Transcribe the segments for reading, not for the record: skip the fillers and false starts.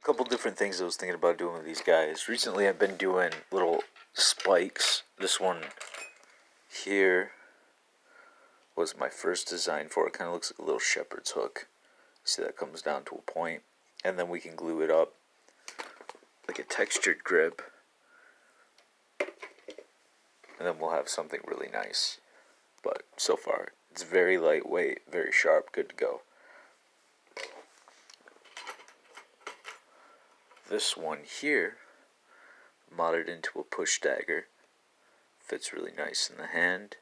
Couple different things I was thinking about doing with these guys. Recently I've been doing little spikes. This one here was my first design for it. Kind of looks like a little shepherd's hook. See, that comes down to a point, and then we can glue it up like a textured grip, and then we'll have something really nice. But so far it's very lightweight, very sharp, good to go. This one here, modded into a push dagger, fits really nice in the hand.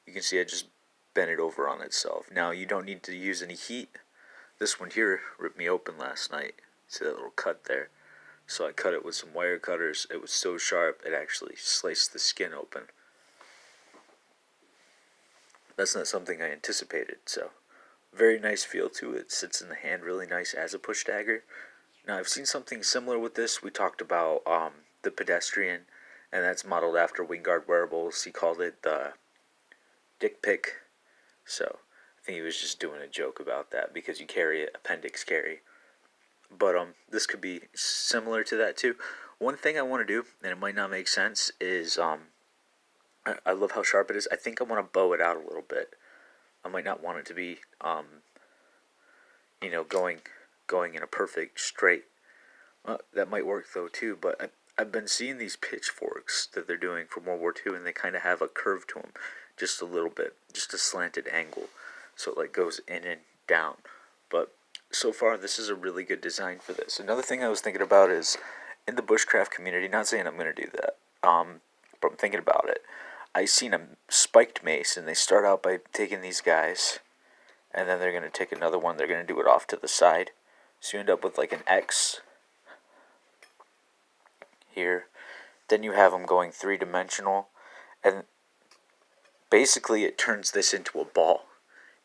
You can see I just bent it over on itself. Now you don't need to use any heat. This one here ripped me open last night. See that little cut there? So I cut it with some wire cutters. It was so sharp it actually sliced the skin open. That's not something I anticipated, so very nice feel to it. Sits in the hand really nice as a push dagger. Now I've seen something similar with this. We talked about the pedestrian, and that's modeled after Wingard Wearables. He called it the dick pic. So I think he was just doing a joke about that because you carry it, appendix carry. But this could be similar to that too. One thing I want to do, and it might not make sense, is I love how sharp it is. I think I want to bow it out a little bit. I might not want it to be going in a perfect straight. That might work though too, but I've been seeing these pitchforks that they're doing for World War II, and they kind of have a curve to them, just a little bit, just a slanted angle, so it like goes in and down. But so far this is a really good design for this. Another thing I was thinking about is in the bushcraft community, not saying I'm going to do that, but I'm thinking about it. I seen a spiked mace, and they start out by taking these guys, and then they're going to take another one, they're going to do it off to the side. So you end up with like an X here. Then you have them going three-dimensional, and basically it turns this into a ball,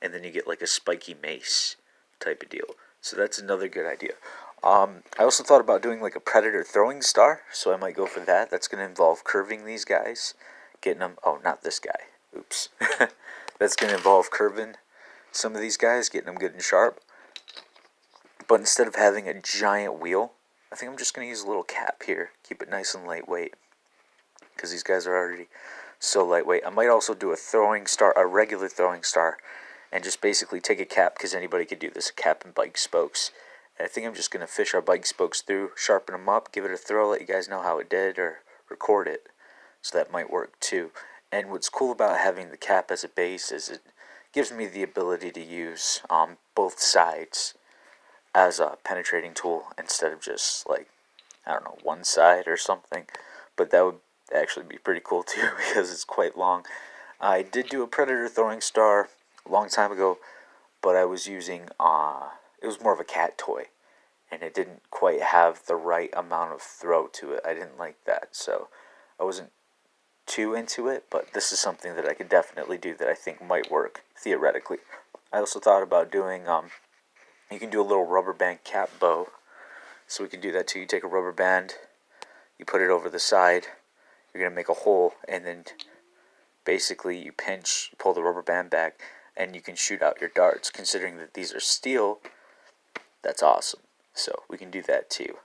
and then you get like a spiky mace type of deal. So that's another good idea. I also thought about doing like a predator throwing star, so I might go for that. That's going to involve curving these guys, getting them, oh, not this guy, oops. That's going to involve curving some of these guys, getting them good and sharp. But instead of having a giant wheel, I think I'm just going to use a little cap here, keep it nice and lightweight, because these guys are already so lightweight. I might also do a throwing star, a regular throwing star, and just basically take a cap, because anybody could do this, a cap and bike spokes. And I think I'm just going to fish our bike spokes through, sharpen them up, give it a throw, let you guys know how it did, or record it. So that might work too. And what's cool about having the cap as a base is it gives me the ability to use both sides as a penetrating tool instead of just like, I don't know, one side or something. But that would actually be pretty cool too because it's quite long. I did do a predator throwing star a long time ago, but I was using, it was more of a cat toy, and it didn't quite have the right amount of throw to it. I didn't like that, so I wasn't too into it, but this is something that I could definitely do that I think might work, theoretically. I also thought about doing, you can do a little rubber band cap bow, so we can do that too. You take a rubber band, you put it over the side, you're going to make a hole, and then basically you pinch, you pull the rubber band back, and you can shoot out your darts. Considering that these are steel, that's awesome. So we can do that too.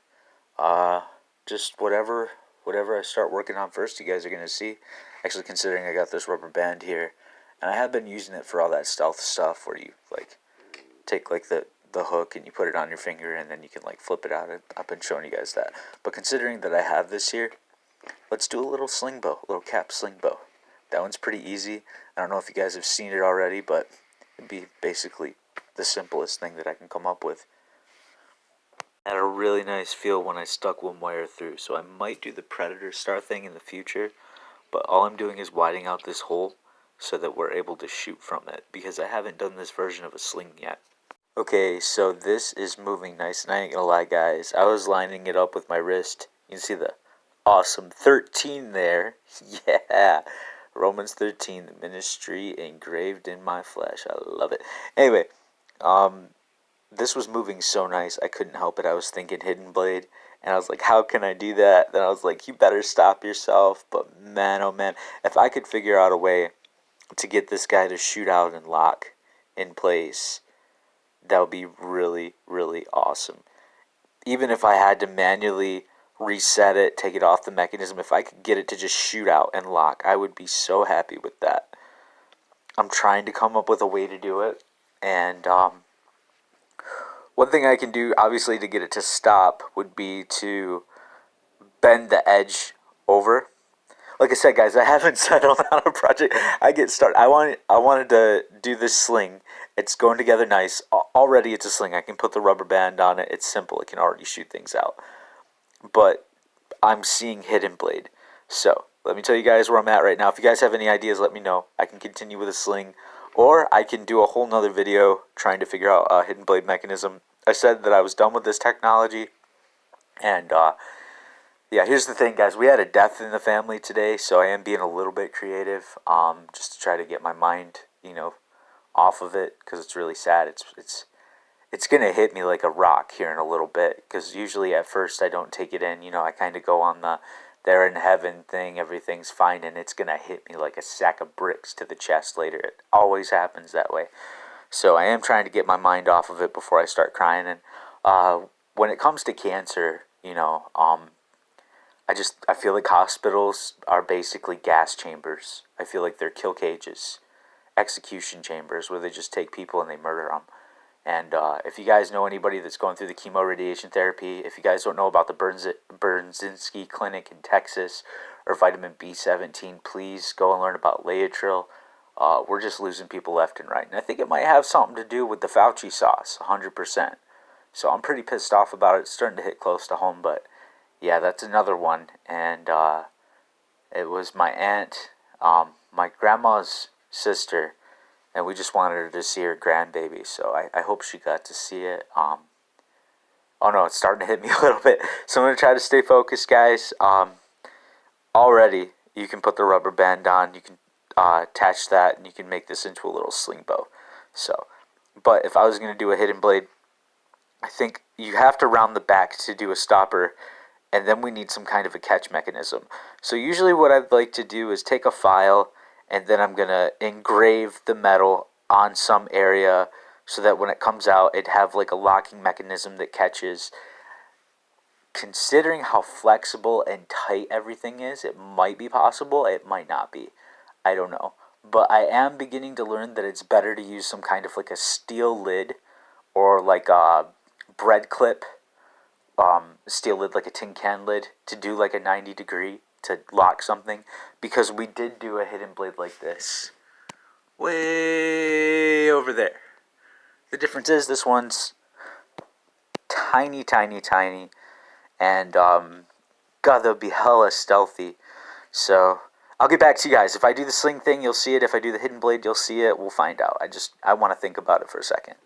Just whatever I start working on first, you guys are going to see. Actually, considering I got this rubber band here, and I have been using it for all that stealth stuff where you like take like the hook and you put it on your finger and then you can like flip it out. I've been showing you guys that. But considering that I have this here, let's do a little sling bow, a little cap sling bow. That one's pretty easy. I don't know if you guys have seen it already, but it'd be basically the simplest thing that I can come up with. I had a really nice feel when I stuck one wire through, so I might do the predator star thing in the future, but all I'm doing is widening out this hole so that we're able to shoot from it, because I haven't done this version of a sling yet. Okay, so this is moving nice, and I ain't gonna lie guys, I was lining it up with my wrist. You can see the awesome 13 there. Yeah, Romans 13, the ministry engraved in my flesh. I love it. Anyway, this was moving so nice, I couldn't help it. I was thinking hidden blade, and I was like, how can I do that? Then I was like, you better stop yourself. But man, oh man, if I could figure out a way to get this guy to shoot out and lock in place, that would be really, really awesome. even if I had to manually reset it, take it off the mechanism, if I could get it to just shoot out and lock, I would be so happy with that. I'm trying to come up with a way to do it, and one thing I can do, obviously, to get it to stop would be to bend the edge over. Like I said, guys, I haven't settled on a project. I get started. I wanted to do this sling. It's going together nice. Already, it's a sling. I can put the rubber band on it. It's simple. It can already shoot things out. But I'm seeing hidden blade. So let me tell you guys where I'm at right now. If you guys have any ideas, let me know. I can continue with a sling, or I can do a whole nother video trying to figure out a hidden blade mechanism. I said that I was done with this technology, and yeah, here's the thing, guys. We had a death in the family today, so I am being a little bit creative, just to try to get my mind, off of it, because it's really sad. It's gonna hit me like a rock here in a little bit, because usually at first I don't take it in. I kind of go on the they're in heaven thing, everything's fine, and it's gonna hit me like a sack of bricks to the chest later. It always happens that way. So I am trying to get my mind off of it before I start crying. And when it comes to cancer, I feel like hospitals are basically gas chambers. I feel like they're kill cages, execution chambers, where they just take people and they murder them. And if you guys know anybody that's going through the chemo radiation therapy, if you guys don't know about the ℜ𝔬𝔪𝔞𝔫'𝔰 clinic in Texas, or vitamin B17, please go and learn about ℜ𝔬𝔪𝔞𝔫'. We're just losing people left and right. And I think it might have something to do with the Fauci sauce, 100%. So I'm pretty pissed off about it. It's starting to hit close to home, but yeah, that's another one. And it was my aunt, my grandma's sister, and we just wanted her to see her grandbaby. So I hope she got to see it. Oh no, it's starting to hit me a little bit. So I'm going to try to stay focused, guys. Already, you can put the rubber band on. You can attach that, and you can make this into a little sling bow. So, but if I was going to do a hidden blade, I think you have to round the back to do a stopper, and then we need some kind of a catch mechanism. So usually what I'd like to do is take a file, and then I'm going to engrave the metal on some area so that when it comes out, it'd have like a locking mechanism that catches. Considering how flexible and tight everything is, it might be possible, it might not be. I don't know. But I am beginning to learn that it's better to use some kind of like a steel lid, or like a bread clip, steel lid, like a tin can lid, to do like a 90-degree to lock something, because we did do a hidden blade like this way over there. The difference is this one's tiny, and God, they'll be hella stealthy. So I'll get back to you guys. If I do the sling thing, you'll see it. If I do the hidden blade, you'll see it. We'll find out. I want to think about it for a second.